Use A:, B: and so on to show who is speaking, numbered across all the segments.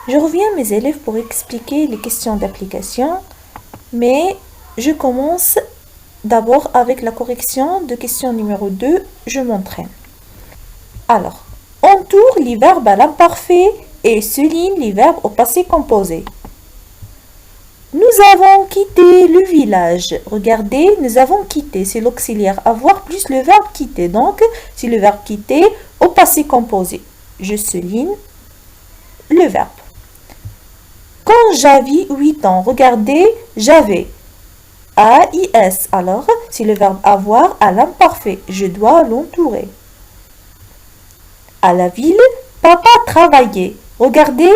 A: Je reviens à mes élèves pour expliquer les questions d'application, mais je commence d'abord avec la correction de question numéro 2, je m'entraîne. Alors, entoure les verbes à l'imparfait et souligne les verbes au passé composé. Nous avons quitté le village. Regardez, nous avons quitté, c'est l'auxiliaire avoir plus le verbe quitter. Donc, c'est le verbe quitter au passé composé. Je souligne le verbe. Quand j'avais 8 ans, regardez, j'avais. A-I-S. Alors, c'est le verbe avoir à l'imparfait. Je dois l'entourer. À la ville, papa travaillait. Regardez,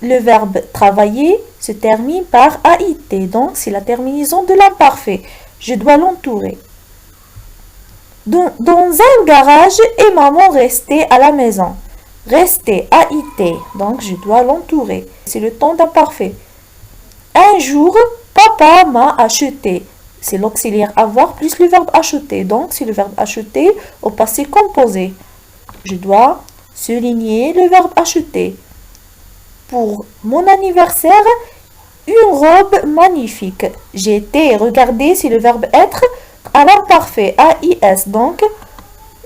A: le verbe travailler se termine par AIT. Donc, c'est la terminaison de l'imparfait. Je dois l'entourer. Dans un garage et maman restait à la maison. Rester, AIT. Donc, je dois l'entourer. C'est le temps d'imparfait. Un jour, papa m'a acheté. C'est l'auxiliaire avoir plus le verbe acheter. Donc, c'est le verbe acheter au passé composé. Je dois souligner le verbe acheter. Pour mon anniversaire, une robe magnifique. J'étais, regardez, c'est le verbe être à l'imparfait, A-I-S. Donc,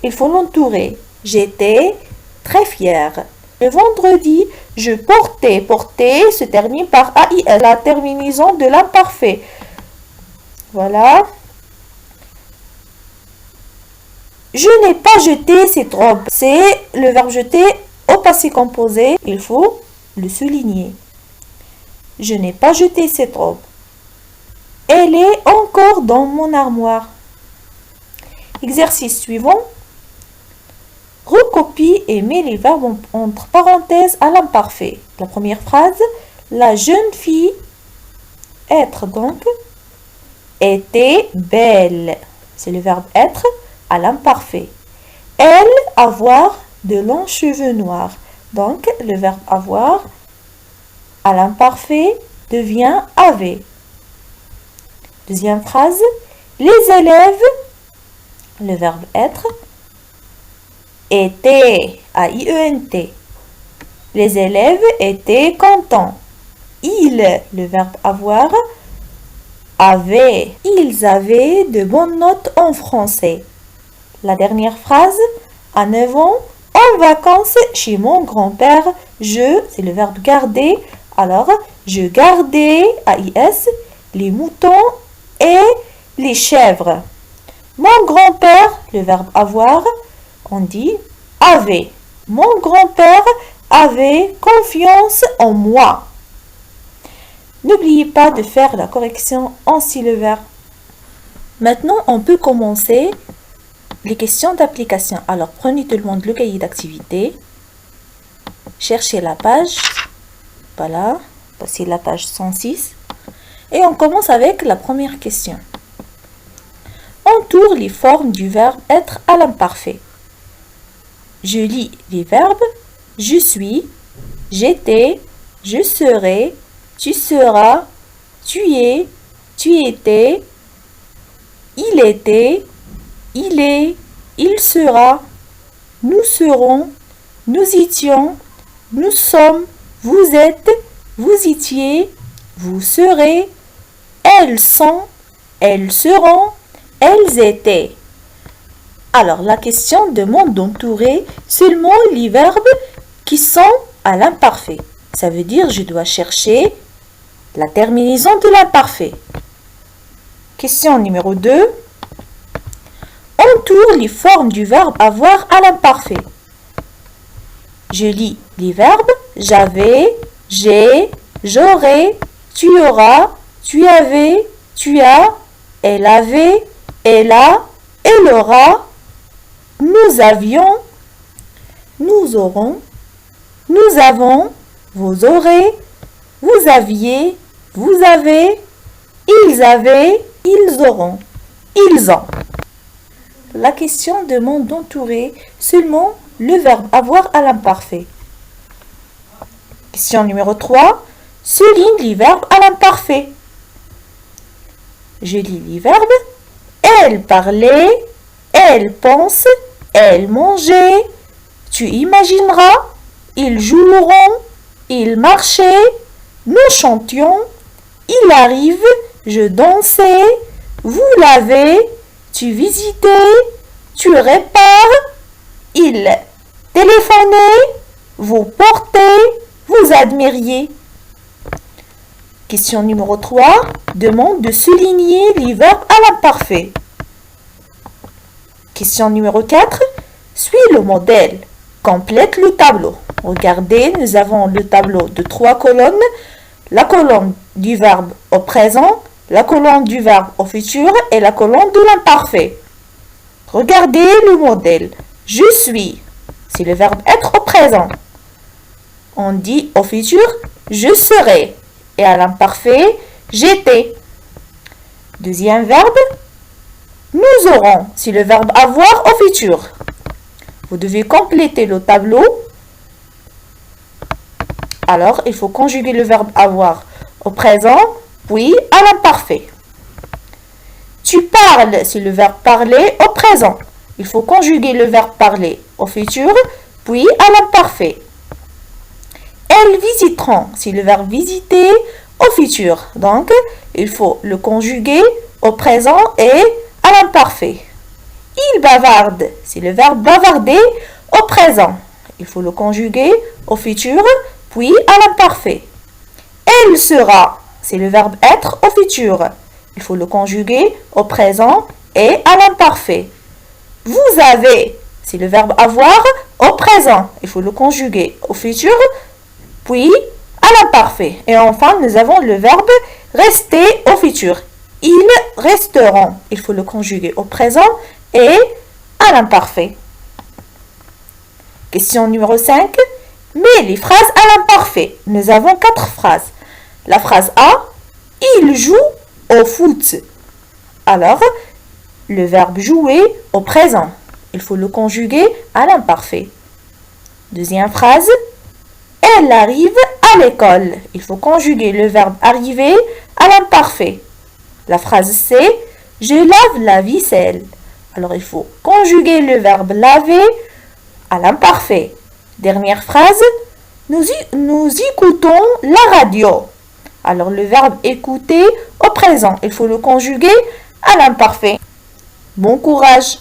A: il faut l'entourer. J'étais très fière. Le vendredi, je portais. Porter se termine par AIS, la terminaison de l'imparfait. Voilà. Je n'ai pas jeté cette robe. C'est le verbe jeter au passé composé. Il faut le souligner. Je n'ai pas jeté cette robe. Elle est encore dans mon armoire. Exercice suivant. Recopie et mets les verbes entre parenthèses à l'imparfait. La première phrase, la jeune fille, être donc, était belle. C'est le verbe être à l'imparfait. Elle, avoir de longs cheveux noirs. Donc, le verbe avoir à l'imparfait devient avait. Deuxième phrase, les élèves, le verbe être, étaient, A-I-E-N-T. Les élèves étaient contents. Ils, le verbe avoir, avaient. Ils avaient de bonnes notes en français. La dernière phrase, à 9 ans, en vacances chez mon grand-père, je, c'est le verbe garder. Alors, je gardais, A-I-S, les moutons et les chèvres. Mon grand-père, le verbe avoir, on dit avait. Mon grand-père avait confiance en moi. N'oubliez pas de faire la correction en syllabaire. Maintenant, on peut commencer les questions d'application. Alors, prenez tout le monde le cahier d'activité. Cherchez la page. Voilà, voici la page 106. Et on commence avec la première question. Entoure les formes du verbe être à l'imparfait. Je lis les verbes. Je suis, j'étais, je serai, tu seras, tu es, tu étais, il était, il est, il sera, nous serons, nous étions, nous sommes, vous êtes, vous étiez, vous serez, elles sont, elles seront, elles étaient. Alors, la question demande d'entourer seulement les verbes qui sont à l'imparfait. Ça veut dire je dois chercher la terminaison de l'imparfait. Question numéro 2. Entoure les formes du verbe avoir à l'imparfait. Je lis les verbes j'avais, j'ai, j'aurais, tu auras, tu avais, tu as, elle avait, elle a, elle aura, nous avions, nous aurons, nous avons, vous aurez, vous aviez, vous avez, ils avaient, ils auront, ils ont. La question demande d'entourer seulement le verbe avoir à l'imparfait. Question numéro 3. Souligne les verbes à l'imparfait. Je lis les verbes. Elle parlait, elle pense, elle mangeait, tu imagineras, ils joueront, Il marchait, nous chantions. Il arrive, je dansais. Vous lavez, tu visitais, tu répares. Il téléphonait, vous portez, vous admiriez. Question numéro 3. Demande de souligner les verbes à l'imparfait. Question numéro 4. Suis le modèle. Complète le tableau. Regardez, nous avons le tableau de 3 colonnes. La colonne du verbe au présent, la colonne du verbe au futur et la colonne de l'imparfait. Regardez le modèle. Je suis, c'est le verbe être au présent. On dit au futur, je serai. Et à l'imparfait, j'étais. Deuxième verbe, nous aurons, c'est le verbe avoir au futur. Vous devez compléter le tableau. Alors, il faut conjuguer le verbe avoir au présent, puis à l'imparfait. Tu parles, c'est le verbe parler au présent. Il faut conjuguer le verbe parler au futur, puis à l'imparfait. Elles visiteront, c'est le verbe visiter au futur. Donc, il faut le conjuguer au présent et à l'imparfait. Il bavarde, c'est le verbe bavarder au présent. Il faut le conjuguer au futur, puis à l'imparfait. Elle sera, c'est le verbe être au futur. Il faut le conjuguer au présent et à l'imparfait. Vous avez, c'est le verbe avoir au présent. Il faut le conjuguer au futur, puis à l'imparfait. Et enfin, nous avons le verbe rester au futur. Ils resteront. Il faut le conjuguer au présent et à l'imparfait. Question numéro 5. Mets les phrases à l'imparfait. Nous avons 4 phrases. La phrase A, il joue au foot. Alors, le verbe jouer au présent. Il faut le conjuguer à l'imparfait. Deuxième phrase, elle arrive à l'école. Il faut conjuguer le verbe arriver à l'imparfait. La phrase C, je lave la vaisselle. Alors, il faut conjuguer le verbe laver à l'imparfait. Dernière phrase, nous écoutons la radio. Alors, le verbe écouter au présent. Il faut le conjuguer à l'imparfait. Bon courage!